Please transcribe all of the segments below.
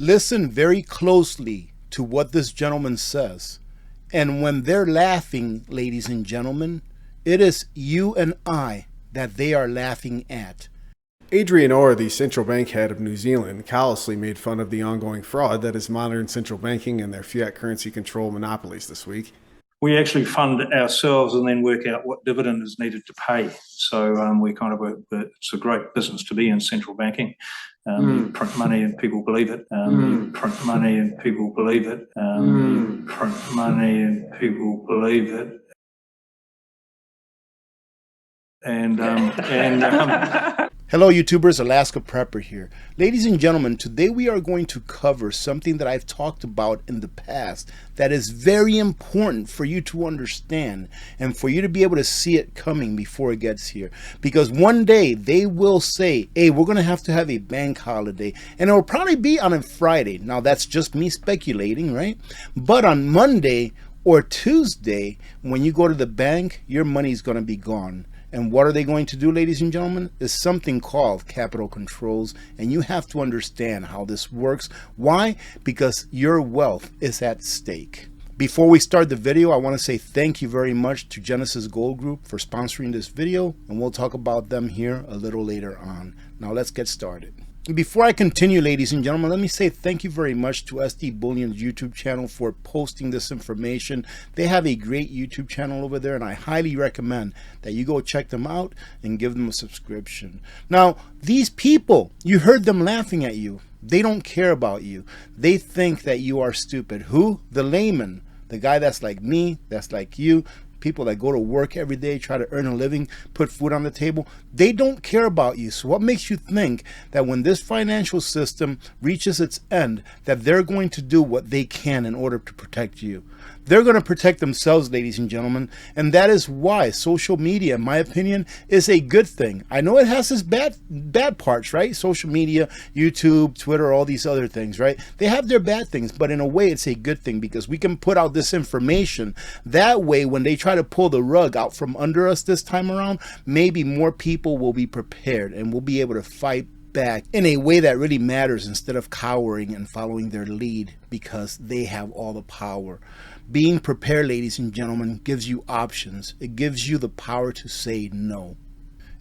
Listen very closely to what this gentleman says. And when they're laughing, ladies and gentlemen, it is you and I that they are laughing at. Adrian Orr, the central bank head of New Zealand, callously made fun of the ongoing fraud that is modern central banking and their fiat currency control monopolies this week. We actually fund ourselves and then work out what dividend is needed to pay. So we kind of it's a great business to be in, central banking. You print money and people believe it. You print money and people believe it. You print money and people believe it. Hello YouTubers, Alaska Prepper here. Ladies and gentlemen, today we are going to cover something that I've talked about in the past that is very important for you to understand and for you to be able to see it coming before it gets here. Because one day they will say, hey, we're going to have a bank holiday, and it will probably be on a Friday. Now that's just me speculating, right? But on Monday or Tuesday, when you go to the bank, your money is going to be gone. And what are they going to do, ladies and gentlemen? Is something called capital controls, and you have to understand how this works. Why? Because your wealth is at stake. Before we start the video, I want to say thank you very much to Genesis Gold Group for sponsoring this video, and we'll talk about them here a little later on. Now let's get started. Before I continue, ladies and gentlemen, let me say thank you very much to SD Bullion's YouTube channel for posting this information. They have a great YouTube channel over there, and I highly recommend that you go check them out and give them a subscription. Now, these people, you heard them laughing at you. They don't care about you. They think that you are stupid. Who? The layman. The guy that's like me, that's like you. People that go to work every day, try to earn a living, put food on the table, they don't care about you. So what makes you think that when this financial system reaches its end, that they're going to do what they can in order to protect you? They're going to protect themselves, ladies and gentlemen, and that is why social media, in my opinion, is a good thing. I know it has its bad parts, right? Social media, YouTube, Twitter, all these other things, right? They have their bad things, but in a way, it's a good thing because we can put out this information. That way, when they try to pull the rug out from under us this time around, maybe more people will be prepared and will be able to fight back in a way that really matters instead of cowering and following their lead because they have all the power. Being prepared, ladies and gentlemen, gives you options. It gives you the power to say no.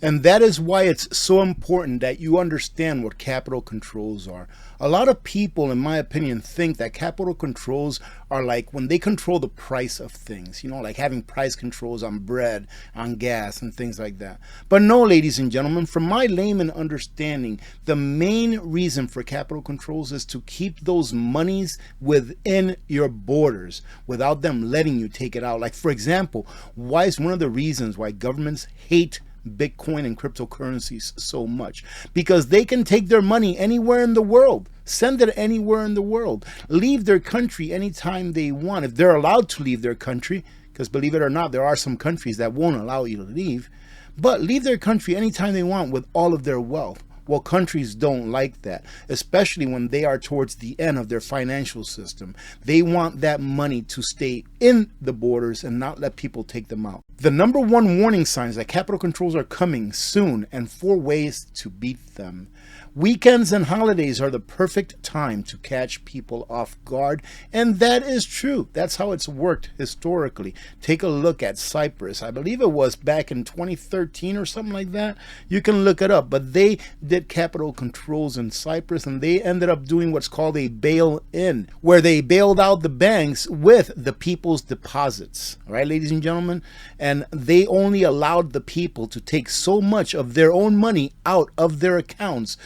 And that is why it's so important that you understand what capital controls are. A lot of people, in my opinion, think that capital controls are like when they control the price of things, you know, like having price controls on bread, on gas, and things like that. But no, ladies and gentlemen, from my layman understanding, the main reason for capital controls is to keep those monies within your borders without them letting you take it out. Like, for example, why is one of the reasons why governments hate Bitcoin and cryptocurrencies so much? Because they can take their money anywhere in the world, send it anywhere in the world, leave their country anytime they want, if they're allowed to leave their country, because believe it or not, there are some countries that won't allow you to leave, but leave their country anytime they want with all of their wealth. Well, countries don't like that, especially when they are towards the end of their financial system. They want that money to stay in the borders and not let people take them out. The number one warning signs that capital controls are coming soon, and 4 ways to beat them. Weekends and holidays are the perfect time to catch people off guard, and that is true. That's how it's worked historically. Take a look at Cyprus. I believe it was back in 2013 or something like that. You can look it up, but they did capital controls in Cyprus, and they ended up doing what's called a bail-in, where they bailed out the banks with the people's deposits. All right, ladies and gentlemen? And they only allowed the people to take so much of their own money out of their accounts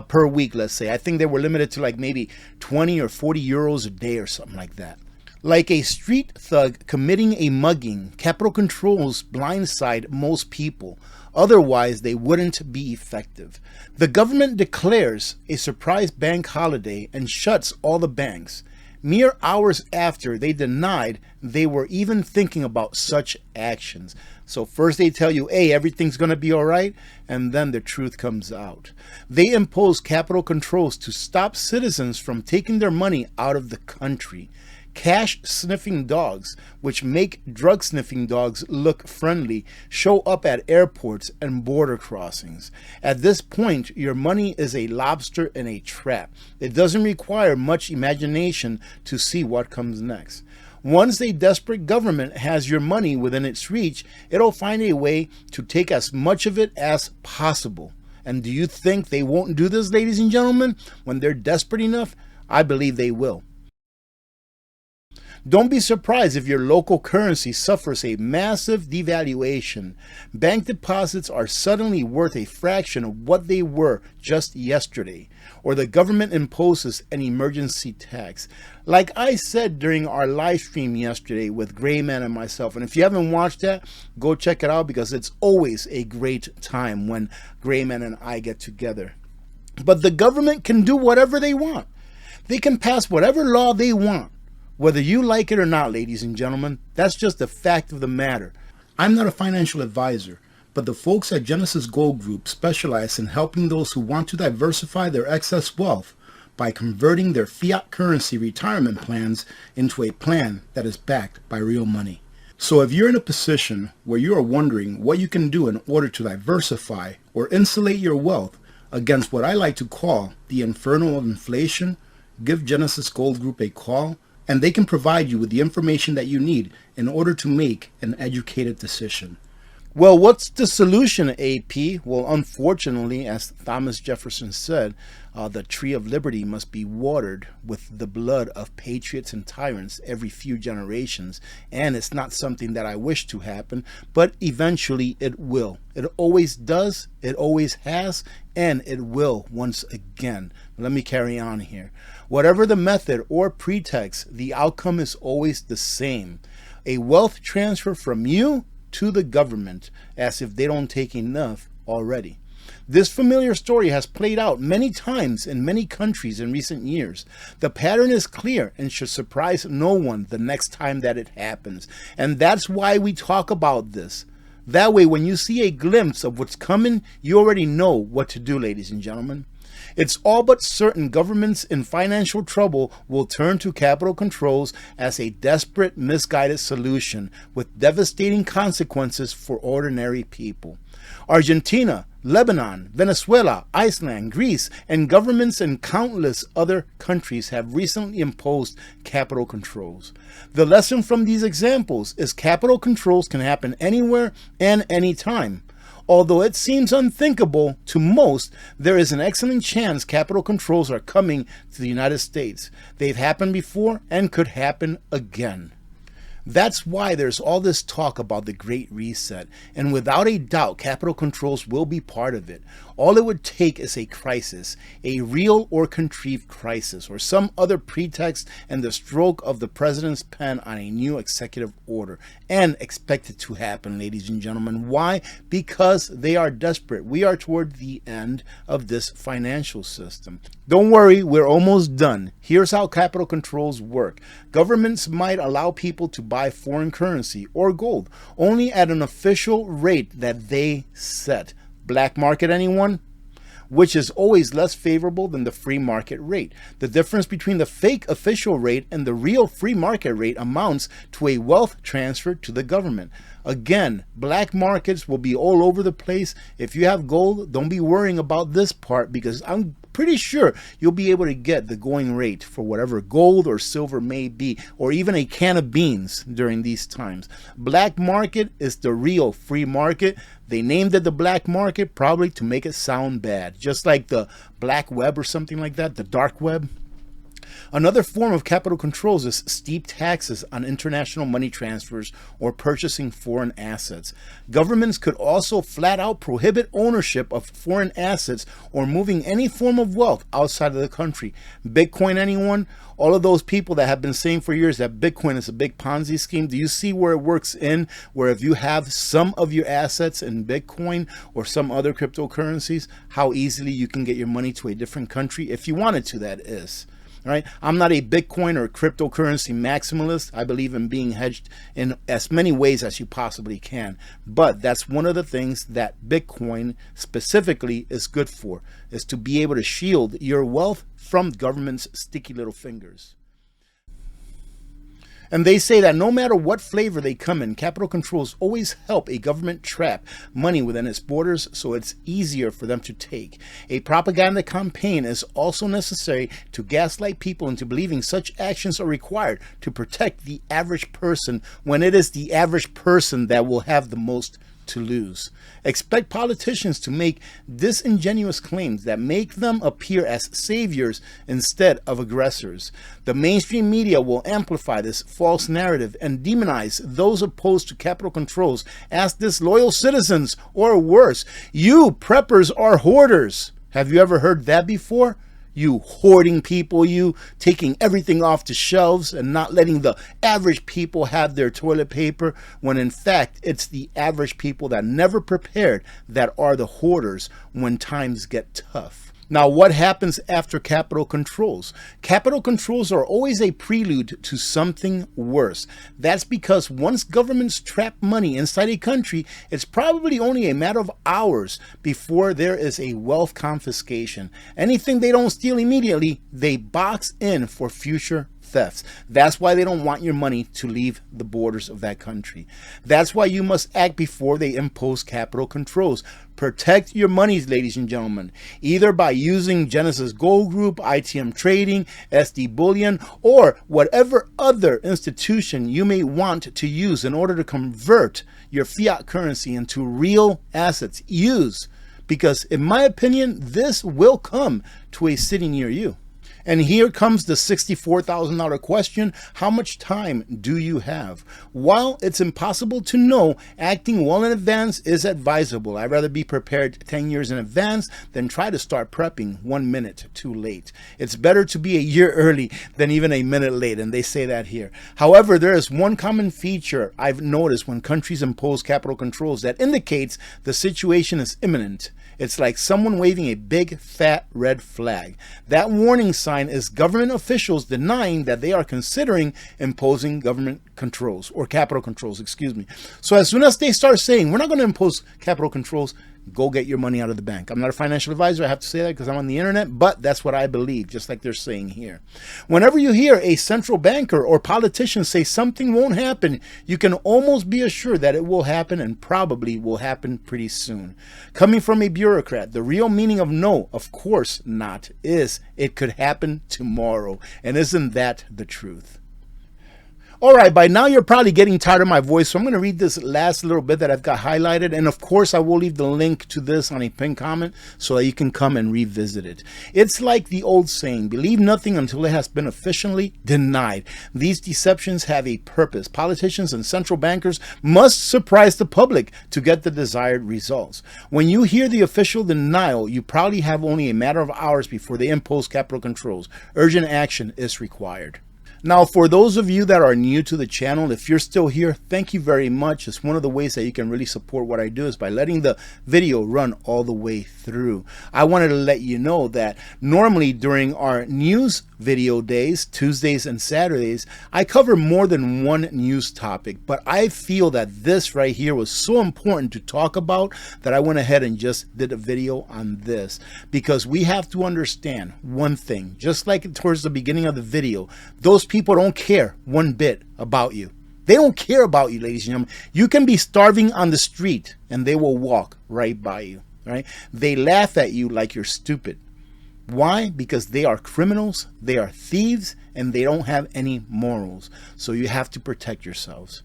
per week, let's say. I think they were limited to like maybe 20 or 40 euros a day or something like that. Like a street thug committing a mugging, capital controls blindside most people. Otherwise, they wouldn't be effective. The government declares a surprise bank holiday and shuts all the banks. Mere hours after they denied they were even thinking about such actions. So first they tell you, hey, everything's going to be all right, and then the truth comes out. They impose capital controls to stop citizens from taking their money out of the country. Cash sniffing dogs, which make drug sniffing dogs look friendly, show up at airports and border crossings. At this point, your money is a lobster in a trap. It doesn't require much imagination to see what comes next. Once a desperate government has your money within its reach, it'll find a way to take as much of it as possible. And do you think they won't do this, ladies and gentlemen? When they're desperate enough, I believe they will. Don't be surprised if your local currency suffers a massive devaluation. Bank deposits are suddenly worth a fraction of what they were just yesterday, or the government imposes an emergency tax. Like I said during our live stream yesterday with Grayman and myself, and if you haven't watched that, go check it out because it's always a great time when Grayman and I get together. But the government can do whatever they want. They can pass whatever law they want. Whether you like it or not, ladies and gentlemen, that's just the fact of the matter. I'm not a financial advisor, but the folks at Genesis Gold Group specialize in helping those who want to diversify their excess wealth by converting their fiat currency retirement plans into a plan that is backed by real money. So if you're in a position where you are wondering what you can do in order to diversify or insulate your wealth against what I like to call the inferno of inflation, give Genesis Gold Group a call, and they can provide you with the information that you need in order to make an educated decision. Well, what's the solution, AP? Well, unfortunately, as Thomas Jefferson said, the tree of liberty must be watered with the blood of patriots and tyrants every few generations. And it's not something that I wish to happen, but eventually it will. It always does, it always has, and it will once again. Let me carry on here. Whatever the method or pretext, the outcome is always the same. A wealth transfer from you to the government, as if they don't take enough already. This familiar story has played out many times in many countries in recent years. The pattern is clear and should surprise no one the next time that it happens. And that's why we talk about this. That way, when you see a glimpse of what's coming, you already know what to do, ladies and gentlemen. It's all but certain governments in financial trouble will turn to capital controls as a desperate, misguided solution with devastating consequences for ordinary people. Argentina, Lebanon, Venezuela, Iceland, Greece, and governments in countless other countries have recently imposed capital controls. The lesson from these examples is capital controls can happen anywhere and anytime. Although it seems unthinkable to most, there is an excellent chance capital controls are coming to the United States. They've happened before and could happen again. That's why there's all this talk about the Great Reset, and without a doubt, capital controls will be part of it. All it would take is a crisis, a real or contrived crisis, or some other pretext and the stroke of the president's pen on a new executive order. And expect it to happen, ladies and gentlemen. Why? Because they are desperate. We are toward the end of this financial system. Don't worry, we're almost done. Here's how capital controls work. Governments might allow people to buy foreign currency or gold only at an official rate that they set. Black market, anyone? Which is always less favorable than the free market rate. The difference between the fake official rate and the real free market rate amounts to a wealth transfer to the government. Again, black markets will be all over the place. If you have gold, don't be worrying about this part because I'm pretty sure you'll be able to get the going rate for whatever gold or silver may be, or even a can of beans during these times. Black market is the real free market. They named it the black market probably to make it sound bad, just like the black web or something like that, the dark web. Another form of capital controls is steep taxes on international money transfers or purchasing foreign assets. Governments could also flat out prohibit ownership of foreign assets or moving any form of wealth outside of the country. Bitcoin, anyone? All of those people that have been saying for years that Bitcoin is a big Ponzi scheme, do you see where it works in? Where if you have some of your assets in Bitcoin or some other cryptocurrencies, how easily you can get your money to a different country, if you wanted to, that is. Right? I'm not a Bitcoin or cryptocurrency maximalist. I believe in being hedged in as many ways as you possibly can. But that's one of the things that Bitcoin specifically is good for, is to be able to shield your wealth from government's sticky little fingers. And they say that no matter what flavor they come in, capital controls always help a government trap money within its borders so it's easier for them to take. A propaganda campaign is also necessary to gaslight people into believing such actions are required to protect the average person when it is the average person that will have the most to lose. Expect politicians to make disingenuous claims that make them appear as saviors instead of aggressors. The mainstream media will amplify this false narrative and demonize those opposed to capital controls as disloyal citizens, or worse, you preppers are hoarders. Have you ever heard that before? You hoarding people, you taking everything off the shelves and not letting the average people have their toilet paper, when in fact it's the average people that never prepared that are the hoarders when times get tough. Now, what happens after capital controls? Capital controls are always a prelude to something worse. That's because once governments trap money inside a country, it's probably only a matter of hours before there is a wealth confiscation. Anything they don't steal immediately, they box in for future thefts. That's why they don't want your money to leave the borders of that country. That's why you must act before they impose capital controls. Protect your monies, ladies and gentlemen, either by using Genesis Gold Group, ITM Trading, SD Bullion, or whatever other institution you may want to use in order to convert your fiat currency into real assets. Use, because in my opinion, this will come to a city near you. And here comes the $64,000 question. How much time do you have? While it's impossible to know, acting well in advance is advisable. I'd rather be prepared 10 years in advance than try to start prepping 1 minute too late. It's better to be a year early than even a minute late, and they say that here. However, there is one common feature I've noticed when countries impose capital controls that indicates the situation is imminent. It's like someone waving a big fat red flag. That warning sign is government officials denying that they are considering imposing government controls, or capital controls, excuse me. So as soon as they start saying, we're not going to impose capital controls, go get your money out of the bank. I'm not a financial advisor. I have to say that because I'm on the internet, but that's what I believe, just like they're saying here. Whenever you hear a central banker or politician say something won't happen, you can almost be assured that it will happen, and probably will happen pretty soon. Coming from a bureaucrat, the real meaning of no, of course not, is it could happen tomorrow. And isn't that the truth? All right, by now you're probably getting tired of my voice, so I'm going to read this last little bit that I've got highlighted. And of course, I will leave the link to this on a pinned comment so that you can come and revisit it. It's like the old saying, believe nothing until it has been officially denied. These deceptions have a purpose. Politicians and central bankers must surprise the public to get the desired results. When you hear the official denial, you probably have only a matter of hours before they impose capital controls. Urgent action is required. Now, for those of you that are new to the channel, if you're still here, thank you very much. It's one of the ways that you can really support what I do is by letting the video run all the way through. I wanted to let you know that normally during our news video days, Tuesdays and Saturdays, I cover more than one news topic, but I feel that this right here was so important to talk about that I went ahead and just did a video on this, because we have to understand one thing. Just like towards the beginning of the video, those people don't care one bit about you. They don't care about you, ladies and gentlemen. You can be starving on the street and they will walk right by you, right? They laugh at you like you're stupid. Why? Because they are criminals, they are thieves, and they don't have any morals. So you have to protect yourselves.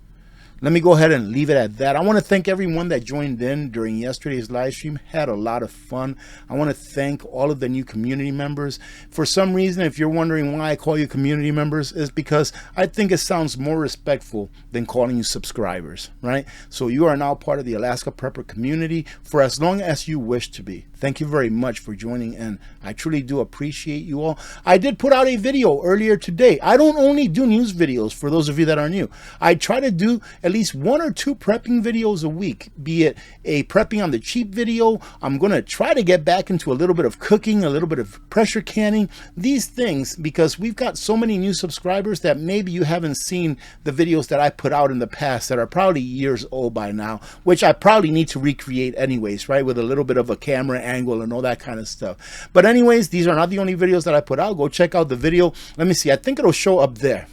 Let me go ahead and leave it at that. I want to thank everyone that joined in during yesterday's live stream. Had a lot of fun. I want to thank all of the new community members. For some reason, if you're wondering why I call you community members, is because I think it sounds more respectful than calling you subscribers, right? So you are now part of the Alaska Prepper community for as long as you wish to be. Thank you very much for joining in. I truly do appreciate you all. I did put out a video earlier today. I don't only do news videos, for those of you that are new. I try to do at least 1 or 2 prepping videos a week, be it a prepping on the cheap video. I'm going to try to get back into a little bit of cooking, a little bit of pressure canning, these things, because we've got so many new subscribers that maybe you haven't seen the videos that I put out in the past that are probably years old by now, which I probably need to recreate anyways, right? With a little bit of a camera angle and all that kind of stuff. But anyways, these are not the only videos that I put out. Go check out the video. Let me see. I think it'll show up there.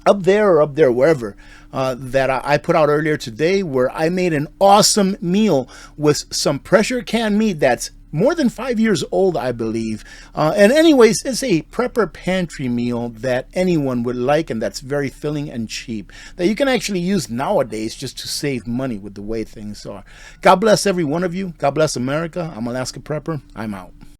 up there or up there, wherever, that I put out earlier today, where I made an awesome meal with some pressure canned meat that's more than 5 years old, I believe. And anyways, it's a prepper pantry meal that anyone would like, and that's very filling and cheap, that you can actually use nowadays just to save money with the way things are. God bless every one of you. God bless America. I'm Alaska Prepper. I'm out.